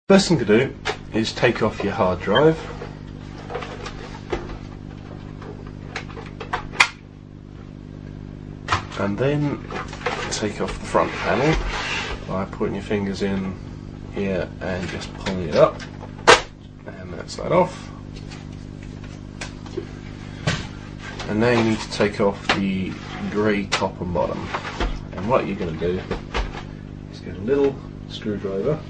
First thing to do is take off your hard drive. And then take off the front panel by putting your fingers in here and just pulling it up. And that's that off. And now you need to take off the grey top and bottom. And what you're going to do is get a little screwdriver.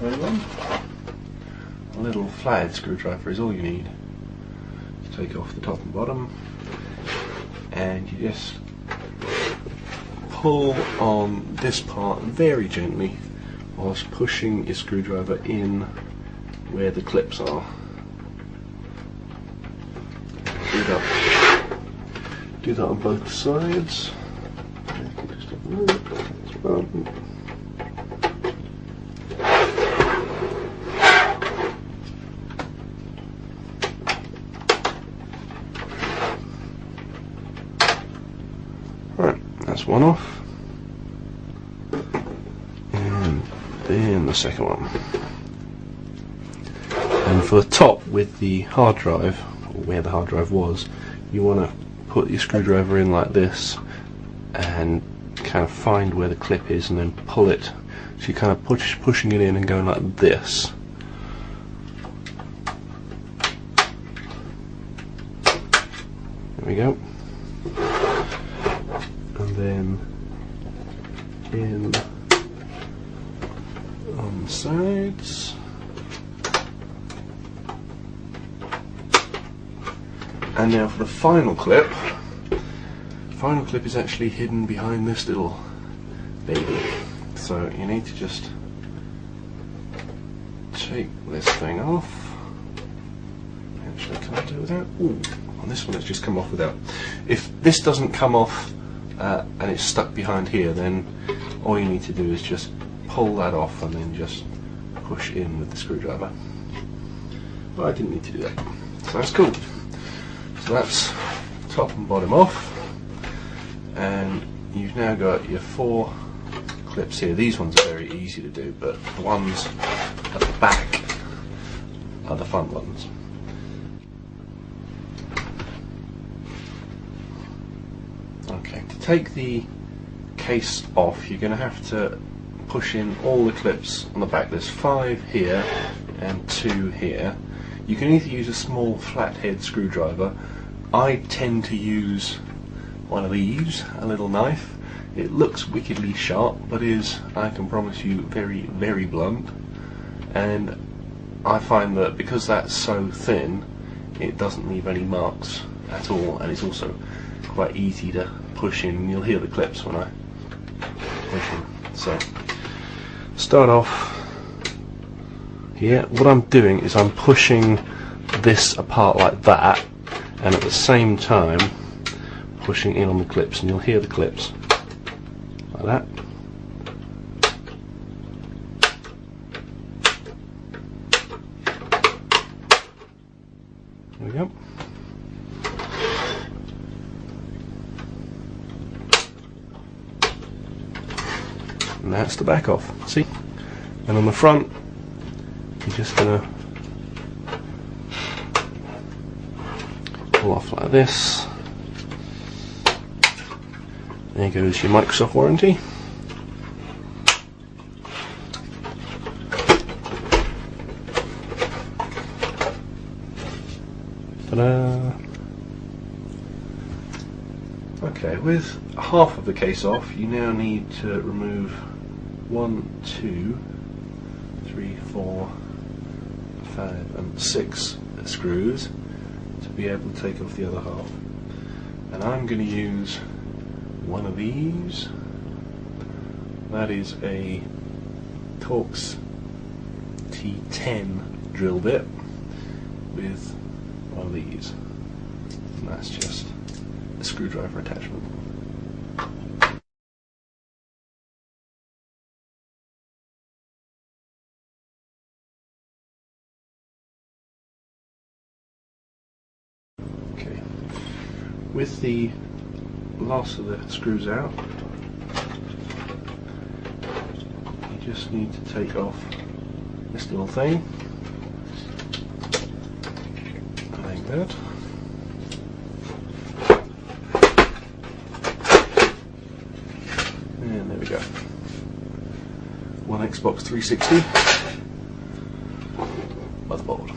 A little flathead screwdriver is all you need to take off the top and bottom. And you just pull on this part very gently whilst pushing your screwdriver in where the clips are. Do that on both sides. Just have a look. That's well. Right, that's one off. And then the second one. And for the top with the hard drive, or where the hard drive was, you want to put your screwdriver in like this and kind of find where the clip is and then pull it. So you're kind of pushing it in and going like this. There we go. And then in on the sides. And now for the final clip. The final clip is actually hidden behind this little baby. So you need to just take this thing off. Actually, can I do without? Ooh, on this one it's just come off without. If this doesn't come off and it's stuck behind here, then all you need to do is just pull that off and then just push in with the screwdriver. But I didn't need to do that. So that's cool. So that's top and bottom off, and you've now got your 4 clips here. These ones are very easy to do, but the ones at the back are the fun ones. Okay, to take the case off, you're going to have to push in all the clips on the back. There's 5 here and 2 here. You can either use a small flathead screwdriver. I tend to use one of these, a little knife. It looks wickedly sharp, but is, I can promise you, very, very blunt. And I find that because that's so thin, it doesn't leave any marks at all, and it's also quite easy to push in. You'll hear the clips when I push in. So, start off here. What I'm doing is I'm pushing this apart like that, and at the same time pushing in on the clips, and you'll hear the clips like that. There we go. And that's the back off. See? And on the front, you're just gonna pull off like this. There goes your Microsoft warranty. Ta-da! Okay, with half of the case off, you now need to remove 1, 2, 3, 4, 5, and 6 screws to be able to take off the other half. And I'm going to use one of these. That is a Torx T10 drill bit with one of these, and that's just a screwdriver attachment. Okay, with the last of the screws out, you just need to take off this little thing, like that. And there we go. One Xbox 360 motherboard.